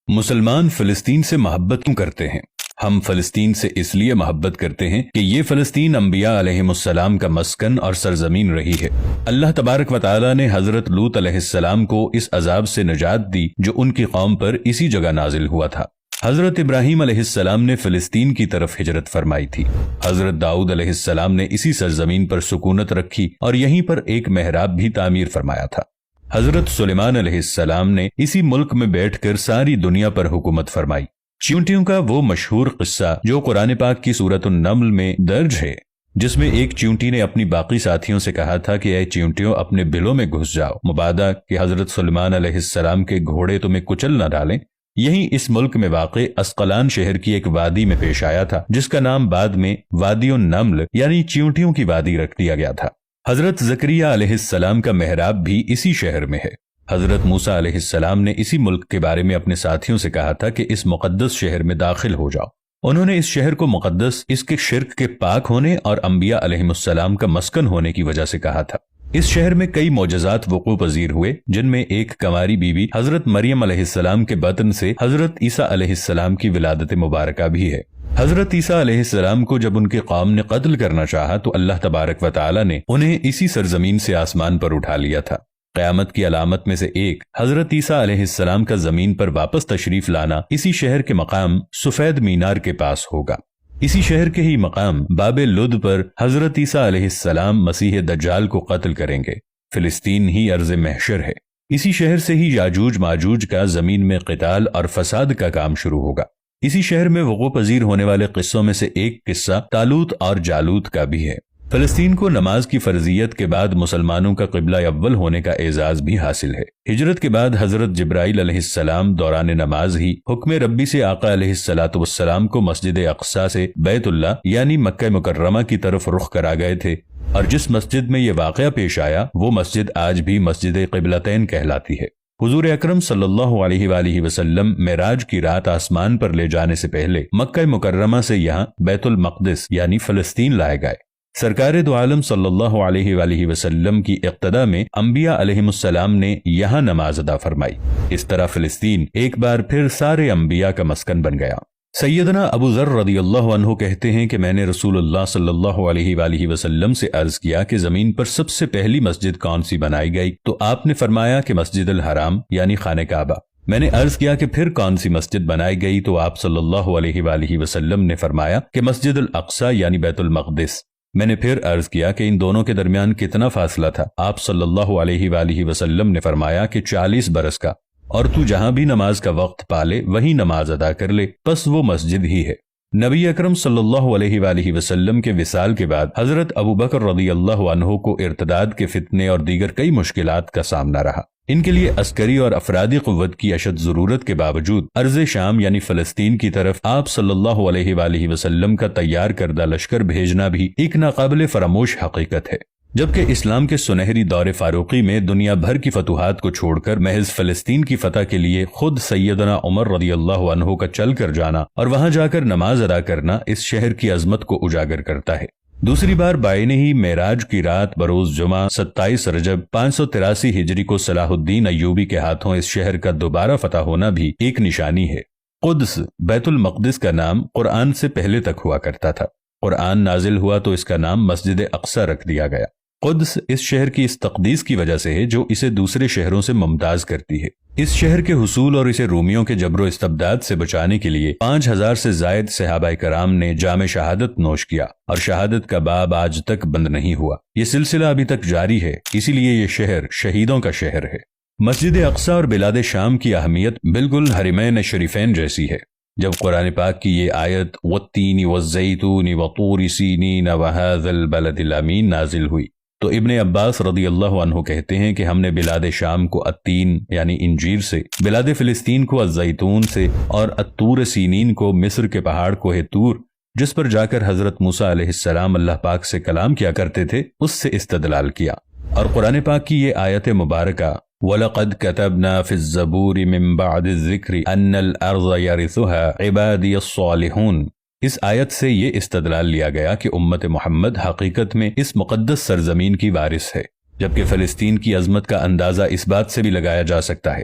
مسلمان فلسطین سے محبت کیوں کرتے ہیں؟ ہم فلسطین سے اس لیے محبت کرتے ہیں کہ یہ فلسطین انبیاء علیہم السلام کا مسکن اور سرزمین رہی ہے۔ اللہ تبارک و تعالی نے حضرت لوط علیہ السلام کو اس عذاب سے نجات دی جو ان کی قوم پر اسی جگہ نازل ہوا تھا۔ حضرت ابراہیم علیہ السلام نے فلسطین کی طرف ہجرت فرمائی تھی۔ حضرت داؤد علیہ السلام نے اسی سرزمین پر سکونت رکھی اور یہیں پر ایک محراب بھی تعمیر فرمایا تھا۔ حضرت سلیمان علیہ السلام نے اسی ملک میں بیٹھ کر ساری دنیا پر حکومت فرمائی۔ چیونٹیوں کا وہ مشہور قصہ جو قرآن پاک کی سورۃ النمل میں درج ہے، جس میں ایک چیونٹی نے اپنی باقی ساتھیوں سے کہا تھا کہ اے چیونٹیوں اپنے بلوں میں گھس جاؤ، مبادا کہ حضرت سلیمان علیہ السلام کے گھوڑے تمہیں کچل نہ ڈالیں۔ یہی اس ملک میں واقع اسقلان شہر کی ایک وادی میں پیش آیا تھا، جس کا نام بعد میں وادی النمل یعنی چیونٹیوں کی وادی رکھ دیا گیا تھا۔ حضرت زکریا علیہ السلام کا محراب بھی اسی شہر میں ہے۔ حضرت موسیٰ علیہ السلام نے اسی ملک کے بارے میں اپنے ساتھیوں سے کہا تھا کہ اس مقدس شہر میں داخل ہو جاؤ۔ انہوں نے اس شہر کو مقدس اس کے شرک کے پاک ہونے اور انبیاء علیہ السلام کا مسکن ہونے کی وجہ سے کہا تھا۔ اس شہر میں کئی معجزات وقوع پذیر ہوئے، جن میں ایک کنواری بیوی حضرت مریم علیہ السلام کے بطن سے حضرت عیسیٰ علیہ السلام کی ولادت مبارکہ بھی ہے۔ حضرت عیسیٰ علیہ السلام کو جب ان کے قوم نے قتل کرنا چاہا تو اللہ تبارک و تعالی نے انہیں اسی سرزمین سے آسمان پر اٹھا لیا تھا۔ قیامت کی علامت میں سے ایک حضرت عیسیٰ علیہ السلام کا زمین پر واپس تشریف لانا اسی شہر کے مقام سفید مینار کے پاس ہوگا۔ اسی شہر کے ہی مقام باب لد پر حضرت عیسیٰ علیہ السلام مسیح دجال کو قتل کریں گے۔ فلسطین ہی ارض محشر ہے۔ اسی شہر سے ہی یاجوج ماجوج کا زمین میں قتال اور فساد کا کام شروع ہوگا۔ اسی شہر میں وقوع پذیر ہونے والے قصوں میں سے ایک قصہ طالوت اور جالوت کا بھی ہے۔ فلسطین کو نماز کی فرضیت کے بعد مسلمانوں کا قبلہ اول ہونے کا اعزاز بھی حاصل ہے۔ ہجرت کے بعد حضرت جبرائیل علیہ السلام دوران نماز ہی حکم ربی سے آقا علیہ السلام کو مسجد اقصی سے بیت اللہ یعنی مکہ مکرمہ کی طرف رخ کرا گئے تھے، اور جس مسجد میں یہ واقعہ پیش آیا وہ مسجد آج بھی مسجد قبلتین کہلاتی ہے۔ حضور اکرم صلی اللہ علیہ وآلہ وسلم معراج کی رات آسمان پر لے جانے سے پہلے مکہ مکرمہ سے یہاں بیت المقدس یعنی فلسطین لائے گئے۔ سرکار دو عالم صلی اللہ علیہ وآلہ وسلم کی اقتداء میں انبیاء علیہم السلام نے یہاں نماز ادا فرمائی۔ اس طرح فلسطین ایک بار پھر سارے انبیاء کا مسکن بن گیا۔ سیدنا ابو ذر رضی اللہ عنہ کہتے ہیں کہ میں نے رسول اللہ صلی اللہ علیہ وآلہ وسلم سے عرض کیا کہ زمین پر سب سے پہلی مسجد کون سی بنائی گئی؟ تو آپ نے فرمایا کہ مسجد الحرام یعنی خانہ کعبہ۔ میں نے عرض کیا کہ پھر کون سی مسجد بنائی گئی؟ تو آپ صلی اللہ علیہ وآلہ وسلم نے فرمایا کہ مسجد الاقصی یعنی بیت المقدس۔ میں نے پھر عرض کیا کہ ان دونوں کے درمیان کتنا فاصلہ تھا؟ آپ صلی اللہ علیہ وآلہ وسلم نے فرمایا کہ 40 برس کا، اور تو جہاں بھی نماز کا وقت پالے وہی نماز ادا کر لے، پس وہ مسجد ہی ہے۔ نبی اکرم صلی اللہ علیہ وآلہ وسلم کے وصال کے بعد حضرت ابو بکر رضی اللہ عنہ کو ارتداد کے فتنے اور دیگر کئی مشکلات کا سامنا رہا۔ ان کے لیے عسکری اور افرادی قوت کی اشد ضرورت کے باوجود ارض شام یعنی فلسطین کی طرف آپ صلی اللہ علیہ وآلہ وسلم کا تیار کردہ لشکر بھیجنا بھی ایک ناقابل فراموش حقیقت ہے۔ جبکہ اسلام کے سنہری دور فاروقی میں دنیا بھر کی فتوحات کو چھوڑ کر محض فلسطین کی فتح کے لیے خود سیدنا عمر رضی اللہ عنہ کا چل کر جانا اور وہاں جا کر نماز ادا کرنا اس شہر کی عظمت کو اجاگر کرتا ہے۔ دوسری بار بائنے ہی معراج کی رات بروز جمعہ 27 رجب 583 ہجری کو صلاح الدین ایوبی کے ہاتھوں اس شہر کا دوبارہ فتح ہونا بھی ایک نشانی ہے۔ قدس بیت المقدس کا نام قرآن سے پہلے تک ہوا کرتا تھا۔ قرآن نازل ہوا تو اس کا نام مسجد اقصی رکھ دیا گیا۔ قدس اس شہر کی اس تقدیس کی وجہ سے ہے جو اسے دوسرے شہروں سے ممتاز کرتی ہے۔ اس شہر کے حصول اور اسے رومیوں کے جبر و استبداد سے بچانے کے لیے 5000 سے زائد صحابہ کرام نے جام شہادت نوش کیا، اور شہادت کا باب آج تک بند نہیں ہوا۔ یہ سلسلہ ابھی تک جاری ہے، اسی لیے یہ شہر شہیدوں کا شہر ہے۔ مسجد اقصی اور بلاد شام کی اہمیت بالکل حرمین شریفین جیسی ہے۔ جب قرآن پاک کی یہ آیت والتین والزیتون وطور سینین وہذا البلد الامین نازل ہوئی تو ابن عباس رضی اللہ عنہ کہتے ہیں کہ ہم نے بلاد شام کو التین یعنی انجیر سے، بلاد فلسطین کو الزیتون سے، اور الطور سینین کو مصر کے پہاڑ کوہ طور جس پر جا کر حضرت موسیٰ علیہ السلام اللہ پاک سے کلام کیا کرتے تھے اس سے استدلال کیا۔ اور قرآن پاک کی یہ آیت مبارکہ وَلَقَدْ كَتَبْنَا فِي الزَّبُورِ مِن بَعْدِ الذِّكْرِ أَنَّ الْأَرْضَ يَرِثُهَا عِبَادِيَ الصَّالِحُونَ، اس آیت سے یہ استدلال لیا گیا کہ امت محمد حقیقت میں اس مقدس سرزمین کی وارث ہے، جبکہ فلسطین کی عظمت کا اندازہ اس بات سے بھی لگایا جا سکتا ہے